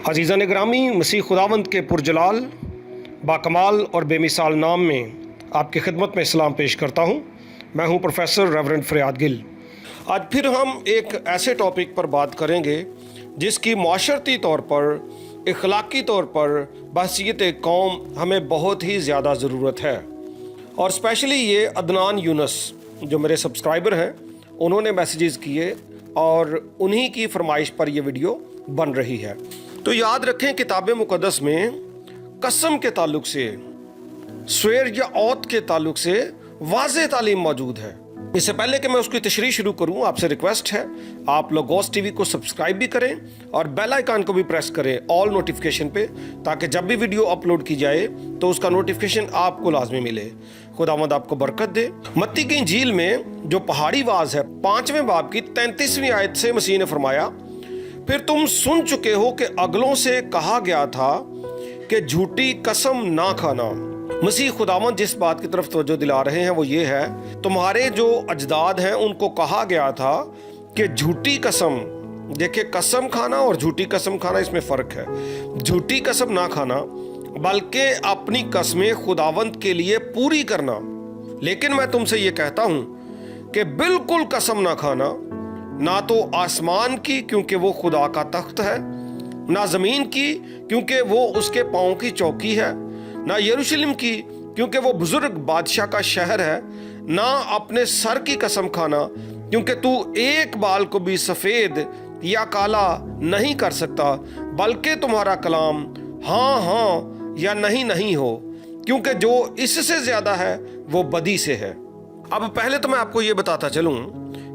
अज़ीज़ान ग्रामी, मसीह खुदावंद के पुरजलाल बाकमाल और बेमिसाल नाम में आपकी खिदमत में सलाम पेश करता हूँ। मैं हूँ प्रोफेसर रेवरेंड फरियाद गिल। आज फिर हम एक ऐसे टॉपिक पर बात करेंगे जिसकी माशरती तौर पर, इखलाकी तौर पर, बहसीयत कौम हमें बहुत ही ज़्यादा ज़रूरत है। और स्पेशली ये अदनान यूनस जो मेरे सब्सक्राइबर हैं, उन्होंने मैसेजेस किए और उन्हीं की फरमाइश पर यह वीडियो बन रही है। तो याद रखें, किताब मुक़द्दस में कसम के ताल्लुक से, स्वेर या औत के ताल्लुक से वाज़ेह तालीम मौजूद है। इससे पहले कि मैं उसकी तशरीह शुरू करूं, आपसे रिक्वेस्ट है आप लोगोस टीवी को सब्सक्राइब भी करें और बेल आइकन को भी प्रेस करें ऑल नोटिफिकेशन पे, ताकि जब भी वीडियो अपलोड की जाए तो उसका नोटिफिकेशन आपको लाजमी मिले। खुदावंद आपको बरकत दे। मत्ती की इंजील में जो पहाड़ी वाज है, 5वें बाब की 33वीं आयत से मसीह ने फरमाया, फिर तुम सुन चुके हो कि अगलों से कहा गया था कि झूठी कसम ना खाना। मसीह खुदावंद जिस बात की तरफ तवज्जो दिला रहे हैं वो ये है, तुम्हारे जो अजदाद हैं उनको कहा गया था कि झूठी कसम, देखिए कसम खाना और झूठी कसम खाना इसमें फ़र्क है। झूठी कसम ना खाना बल्कि अपनी कस्में खुदावंद के लिए पूरी करना। लेकिन मैं तुमसे ये कहता हूँ कि बिल्कुल कसम ना खाना, ना तो आसमान की क्योंकि वो खुदा का तख्त है, ना ज़मीन की क्योंकि वो उसके पाँव की चौकी है, ना यरूशलेम की क्योंकि वो बुजुर्ग बादशाह का शहर है, ना अपने सर की कसम खाना क्योंकि तू एक बाल को भी सफ़ेद या काला नहीं कर सकता, बल्कि तुम्हारा कलाम हाँ हाँ या नहीं नहीं हो, क्योंकि जो इससे ज़्यादा है वो बदी से है। अब पहले तो मैं आपको ये बताता चलूँ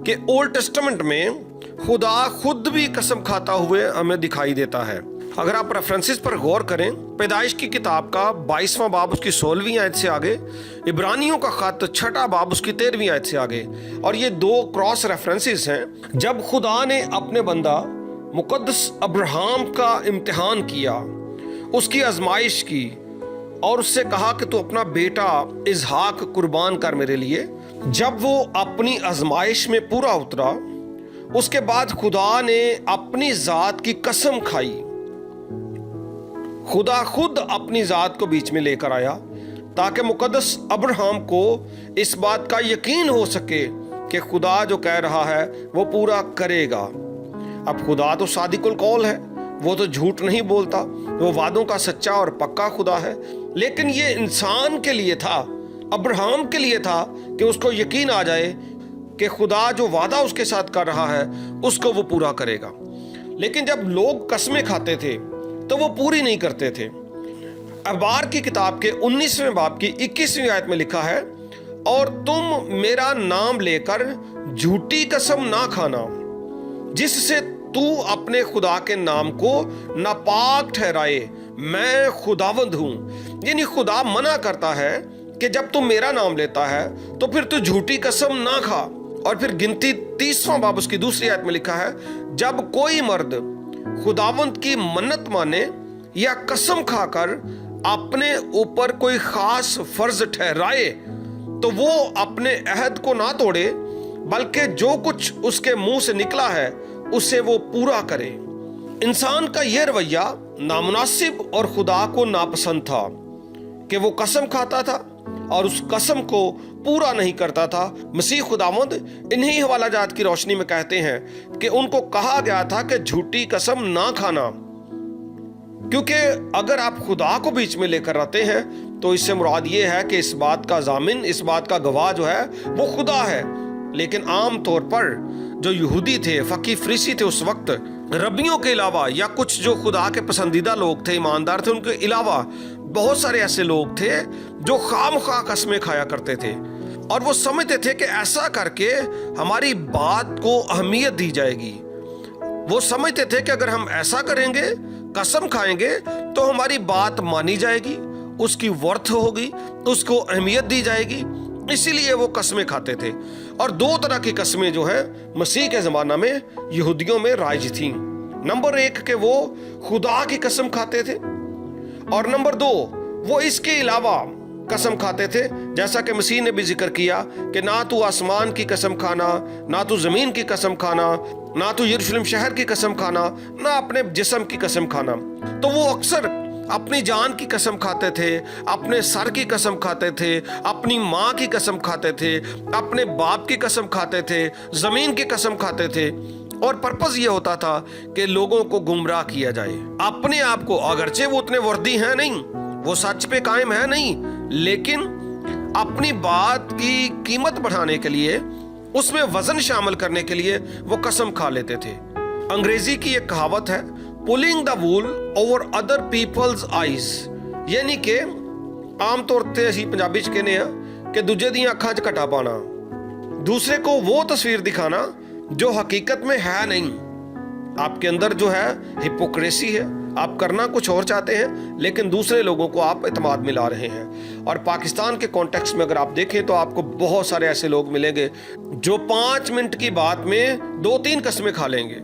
कि ओल्ड टेस्टामेंट में खुदा खुद भी कसम खाता हुए हमें दिखाई देता है। अगर आप रेफरेंसेस पर गौर करें, पैदाइश की किताब का 22वां बाब उसकी 16वीं आयत से आगे, इब्रानियों का खत 6ठा बाब उसकी 13वीं आयत से आगे, और ये दो क्रॉस रेफरेंसेस हैं। जब खुदा ने अपने बंदा मुकद्दस अब्राहम का इम्तिहान किया, उसकी आजमाइश की और उससे कहा कि तू अपना बेटा इसहाक कुर्बान कर मेरे लिए, जब वो अपनी आजमाइश में पूरा उतरा, उसके बाद खुदा ने अपनी ज़ात की कसम खाई। खुदा खुद अपनी ज़ात को बीच में लेकर आया ताकि मुकद्दस अब्राहम को इस बात का यकीन हो सके कि खुदा जो कह रहा है वो पूरा करेगा। अब खुदा तो सादिकुल कौल है, वो तो झूठ नहीं बोलता, वो वादों का सच्चा और पक्का खुदा है। लेकिन ये इंसान के लिए था, अब्राहम के लिए था कि उसको यकीन आ जाए कि खुदा जो वादा उसके साथ कर रहा है उसको वो पूरा करेगा। लेकिन जब लोग कसमें खाते थे तो वो पूरी नहीं करते थे। अखबार की किताब के 19वें बाब की 21वीं आयत में लिखा है, और तुम मेरा नाम लेकर झूठी कसम ना खाना जिससे तू अपने खुदा के नाम को नापाक ठहराए, मैं खुदावंद हूं। यानी खुदा मना करता है कि जब तू मेरा नाम लेता है तो फिर तू झूठी कसम ना खा। और फिर गिनती 30वां बाब उसकी 2री आयत में लिखा है, जब कोई मर्द खुदावंद की मन्नत माने या कसम खाकर अपने ऊपर कोई खास फर्ज ठहराए तो वो अपने अहद को ना तोड़े, बल्कि जो कुछ उसके मुंह से निकला है उसे वो पूरा करे। इंसान का यह रवैया नामुनासिब और खुदा को नापसंद था कि वो कसम खाता था और उस कसम को पूरा नहीं करता था। मसीह खुदावंद इन्हीं हवाला जात की रोशनी में कहते हैं कि उनको कहा गया था कि झूठी कसम ना खाना, क्योंकि अगर आप खुदा को बीच में लेकर आते हैं तो इससे मुराद ये है कि इस बात का जामिन, इस बात का गवाह जो है वो खुदा है। लेकिन आम तौर पर जो यहूदी थे, फकी फरीसी थे, उस वक्त रब्बियों के अलावा या कुछ जो खुदा के पसंदीदा लोग थे, ईमानदार थे, उनके अलावा बहुत सारे ऐसे लोग थे जो खामखा कसमें खाया करते थे और वो समझते थे कि ऐसा करके हमारी बात को अहमियत दी जाएगी। वो समझते थे कि अगर हम ऐसा करेंगे, कसम खाएंगे, तो हमारी बात मानी जाएगी, उसकी वर्थ होगी, उसको अहमियत दी जाएगी। इसीलिए वो कसमें खाते थे। और दो तरह की कसमें जो है मसीह के ज़माना में यहूदियों में राइज थी। नंबर 1 कि वो खुदा की कसम खाते थे, और नंबर 2 वो इसके अलावा कसम खाते थे, जैसा कि मसीह ने भी जिक्र किया कि ना तू आसमान की कसम खाना, ना तू जमीन की कसम खाना, ना तू यरूशलेम शहर की कसम खाना, ना अपने जिस्म की कसम खाना। तो वो अक्सर अपनी जान की कसम खाते थे, अपने सर की कसम खाते थे, अपनी माँ की कसम खाते थे, अपने बाप की कसम खाते थे, जमीन की कसम खाते थे। और पर्पस ये होता था कि लोगों को गुमराह किया जाए। अपने आप को, अगरचे वो उतने वर्दी हैं नहीं, वो सच पे कायम है नहीं, लेकिन अपनी बात की कीमत बढ़ाने के लिए, उसमें वजन शामिल करने के लिए वो कसम खा लेते थे। अंग्रेजी की एक कहावत है, pulling the wool over other people's eyes, यानी कि आमतौर पर असी पंजाबी च कहने हैं कि दूजे दी अखां च घटा पाना, दूसरे को वो तस्वीर दिखाना जो हकीकत में है नहीं। आपके अंदर जो है हिपोक्रेसी है, आप करना कुछ और चाहते हैं लेकिन दूसरे लोगों को आप इत्मीनान में ला रहे हैं। और पाकिस्तान के कॉन्टेक्स्ट में अगर आप देखें तो आपको बहुत सारे ऐसे लोग मिलेंगे जो 5 मिनट की बात में 2-3 कस्में खा लेंगे।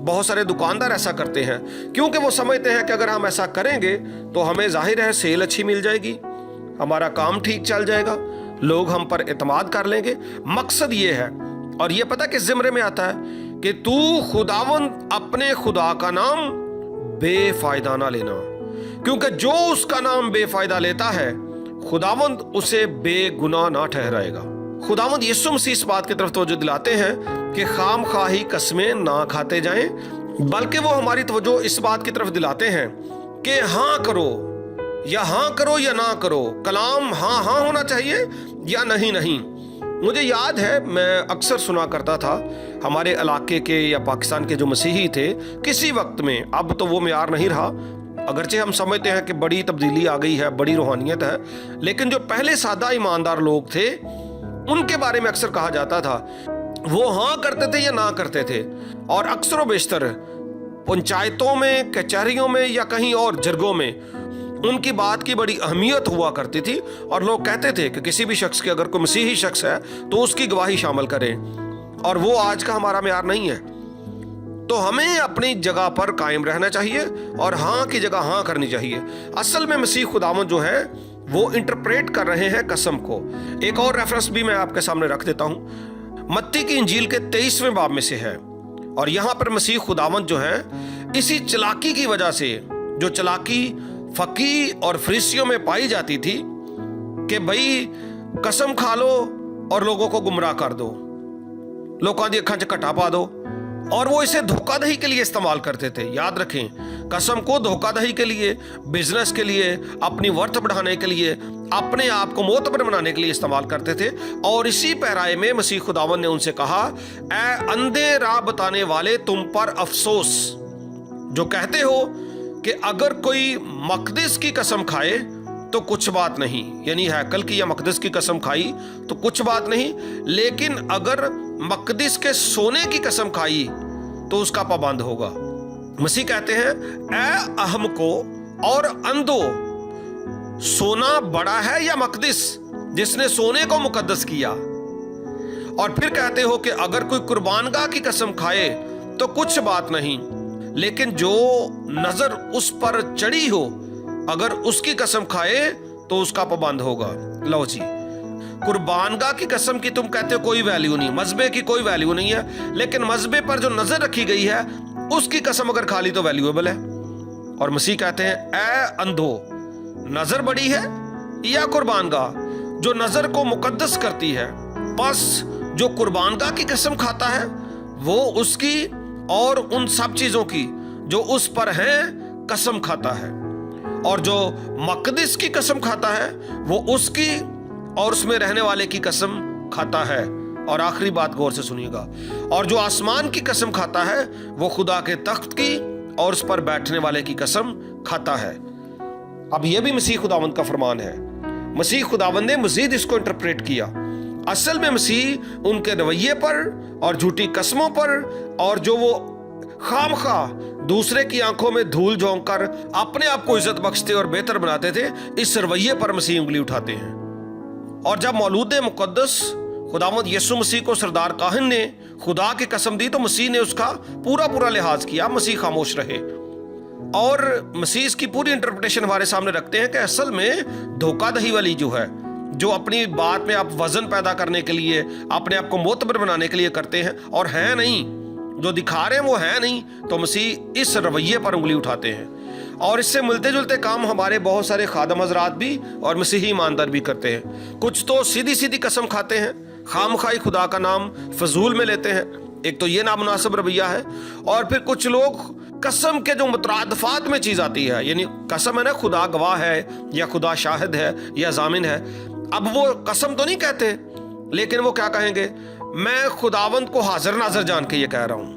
बहुत सारे दुकानदार ऐसा करते हैं क्योंकि वो समझते हैं कि अगर हम ऐसा करेंगे तो हमें जाहिर है सेल अच्छी मिल जाएगी, हमारा काम ठीक चल जाएगा, लोग हम पर इत्मीनान कर लेंगे। मकसद ये है, और ये पता किस ज़िम्रे में आता है कि तू खुदावंद अपने खुदा का नाम बेफायदा ना लेना, क्योंकि जो उसका नाम बेफायदा लेता है खुदावंद उसे बेगुनाह ना ठहराएगा। खुदावंद यीशु मसीह इस बात की तरफ तवज्जो दिलाते हैं कि खाम खाही कस्में ना खाते जाएं, बल्कि वो हमारी तवज्जो इस बात की तरफ दिलाते हैं कि हाँ करो या ना करो, कलाम हाँ हाँ होना चाहिए या नहीं नहीं। मुझे याद है, मैं अक्सर सुना करता था हमारे इलाके के या पाकिस्तान के जो मसीही थे किसी वक्त में, अब तो वो मेयार नहीं रहा, अगरचे हम समझते हैं कि बड़ी तब्दीली आ गई है, बड़ी रूहानियत है, लेकिन जो पहले सादा ईमानदार लोग थे उनके बारे में अक्सर कहा जाता था वो हाँ करते थे या ना करते थे। और अक्सर व बेशतर पंचायतों में, कचहरियों में या कहीं और जरगों में उनकी बात की बड़ी अहमियत हुआ करती थी। और लोग कहते थे कि किसी भी शख्स के, अगर कोई मसीही शख्स है तो उसकी गवाही शामिल करें, और वो आज का हमारा मेयार नहीं है। तो हमें अपनी जगह पर कायम रहना चाहिए और हाँ की जगह हाँ करनी चाहिए। असल में मसीह खुदावंद जो है वो इंटरप्रेट कर रहे हैं कसम को। एक और रेफरेंस भी मैं आपके सामने रख देता हूँ, मत्ती की इंजील के 23वें बाब में से है। और यहाँ पर मसीह खुदावंद जो है इसी चालाकी की वजह से, जो चालाकी फकी और फरीसियों में पाई जाती थी कि भाई कसम खा लो और लोगों को गुमराह कर दो, लोगों की अखां च घटा पा दो, और वो इसे धोखाधड़ी के लिए इस्तेमाल करते थे। याद रखें, कसम को धोखाधड़ी के लिए, बिजनेस के लिए, अपनी वर्थ बढ़ाने के लिए, अपने आप को मोतबर बनाने के लिए इस्तेमाल करते थे। और इसी पैराए में मसीह खुदावंद ने उनसे कहा, ऐ अंधे राह बताने वाले, तुम पर अफसोस, जो कहते हो कि अगर कोई मकदस की कसम खाए तो कुछ बात नहीं, यानी हैकल की या मकदस की कसम खाई तो कुछ बात नहीं, लेकिन अगर मकदस के सोने की कसम खाई तो उसका पाबंद होगा। मसीह कहते हैं, ऐ अहम को और अंधो, सोना बड़ा है या मकदस जिसने सोने को मुकद्दस किया। और फिर कहते हो कि अगर कोई कुर्बानगाह की कसम खाए तो कुछ बात नहीं, लेकिन जो नजर उस पर चढ़ी हो अगर उसकी कसम खाए तो उसका पाबंद होगा। लो जी, कुर्बानगाह की कसम की तुम कहते हो कोई वैल्यू नहीं, मजहबे की कोई वैल्यू नहीं है, लेकिन मजहबे पर जो नजर रखी गई है उसकी कसम अगर खा ली तो वैल्यूएबल है। और मसीह कहते हैं, ऐ अंधो, नजर बड़ी है या कुर्बानगाह जो नजर को मुकद्दस करती है? बस जो कुर्बानगाह की कसम खाता है वो उसकी और उन सब चीजों की जो उस पर है कसम खाता है, और जो मकदस की कसम खाता है वो उसकी और उसमें रहने वाले की कसम खाता है। और आखिरी बात गौर से सुनिएगा, और जो आसमान की कसम खाता है वो खुदा के तख्त की और उस पर बैठने वाले की कसम खाता है। अब यह भी मसीह खुदावंद का फरमान है। मसीह खुदावंद ने मजीद इसको इंटरप्रेट किया। असल में मसीह उनके रवैये पर और झूठी कस्मों पर, और जो वो खामखा दूसरे की आंखों में धूल झोंक कर अपने आप को इज्जत बख्शते और बेहतर बनाते थे, इस रवैये पर मसीह उंगली उठाते हैं। और जब मौलूद मुकद्दस खुदावंद यीशु मसीह को सरदार काहिन ने खुदा की कसम दी तो मसीह ने उसका पूरा लिहाज किया, मसीह खामोश रहे। اور مسیح اس کی پوری انٹرپریٹیشن ہمارے سامنے رکھتے ہیں کہ اصل میں دھوکہ دہی والی جو ہے، جو اپنی بات میں آپ وزن پیدا کرنے کے لیے، اپنے آپ کو معتبر بنانے کے لیے کرتے ہیں اور ہیں نہیں، جو دکھا رہے ہیں وہ ہے نہیں، تو مسیح اس رویے پر انگلی اٹھاتے ہیں۔ اور اس سے ملتے جلتے کام ہمارے بہت سارے خادم حضرات بھی اور مسیحی ایماندار بھی کرتے ہیں۔ کچھ تو سیدھی سیدھی قسم کھاتے ہیں، خامخواہی خدا کا نام فضول میں لیتے ہیں، ایک تو یہ نامناسب رویہ ہے۔ اور پھر کچھ لوگ قسم کے جو مترادفات میں چیز آتی ہے، یعنی قسم ہے نا، خدا گواہ ہے یا خدا شاہد ہے یا ضامن ہے، اب وہ قسم تو نہیں کہتے، لیکن وہ کیا کہیں گے؟ میں خداوند کو حاضر ناظر جان کے یہ کہہ رہا ہوں،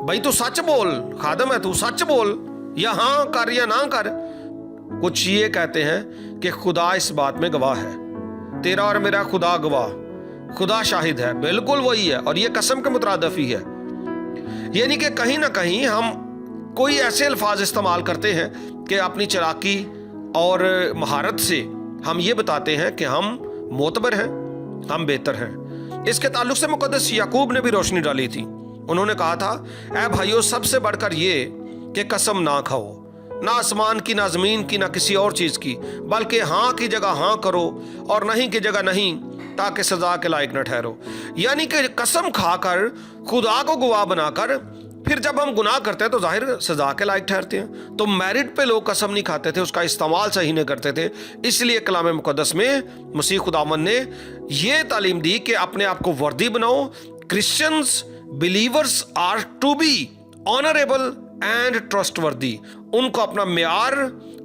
بھائی تو سچ بول، خادم ہے تو سچ بول، یا ہاں کر یا نہ کر۔ کچھ یہ کہتے ہیں کہ خدا اس بات میں گواہ ہے، تیرا اور میرا خدا گواہ، خدا شاہد ہے، بالکل وہی ہے، اور یہ قسم کے مترادف ہی ہے۔ یعنی کہ کہیں نہ کہیں ہم کوئی ایسے الفاظ استعمال کرتے ہیں کہ اپنی چلاکی اور مہارت سے ہم یہ بتاتے ہیں کہ ہم معتبر ہیں، ہم بہتر ہیں۔ اس کے تعلق سے مقدس یعقوب نے بھی روشنی ڈالی تھی۔ انہوں نے کہا تھا، اے بھائیو، سب سے بڑھ کر یہ کہ قسم نہ کھاؤ، نہ آسمان کی، نہ زمین کی، نہ کسی اور چیز کی، بلکہ ہاں کی جگہ ہاں کرو اور نہیں کی جگہ نہیں، تاکہ سزا کے لائق نہ ٹھہرو۔ یعنی کہ قسم کھا کر، خدا کو گواہ بنا کر، پھر جب ہم گناہ کرتے ہیں تو ظاہر سزا کے لائق ٹھہرتے ہیں۔ تو میرٹ پہ لوگ قسم نہیں کھاتے تھے، اس کا استعمال صحیح نہیں کرتے تھے۔ اس لیے کلام مقدس میں مسیح خداوند نے یہ تعلیم دی کہ اپنے آپ کو وردی بناؤ۔ Christians, believers are to be honourable and trustworthy. ان کو اپنا معیار،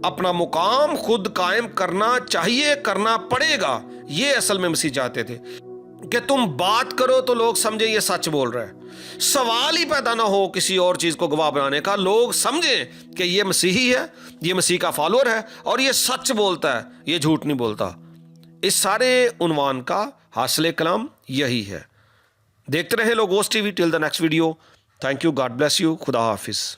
اپنا مقام خود قائم کرنا چاہیے، کرنا پڑے گا۔ یہ اصل میں مسیح چاہتے تھے کہ تم بات کرو تو لوگ سمجھیں یہ سچ بول رہا ہے، سوال ہی پیدا نہ ہو کسی اور چیز کو گواہ بنانے کا، لوگ سمجھیں کہ یہ مسیحی ہے، یہ مسیح کا فالوور ہے اور یہ سچ بولتا ہے، یہ جھوٹ نہیں بولتا۔ اس سارے عنوان کا حاصل کلام یہی ہے۔ دیکھتے رہے logos T V. Till the next video, thank you, God bless you, خدا حافظ۔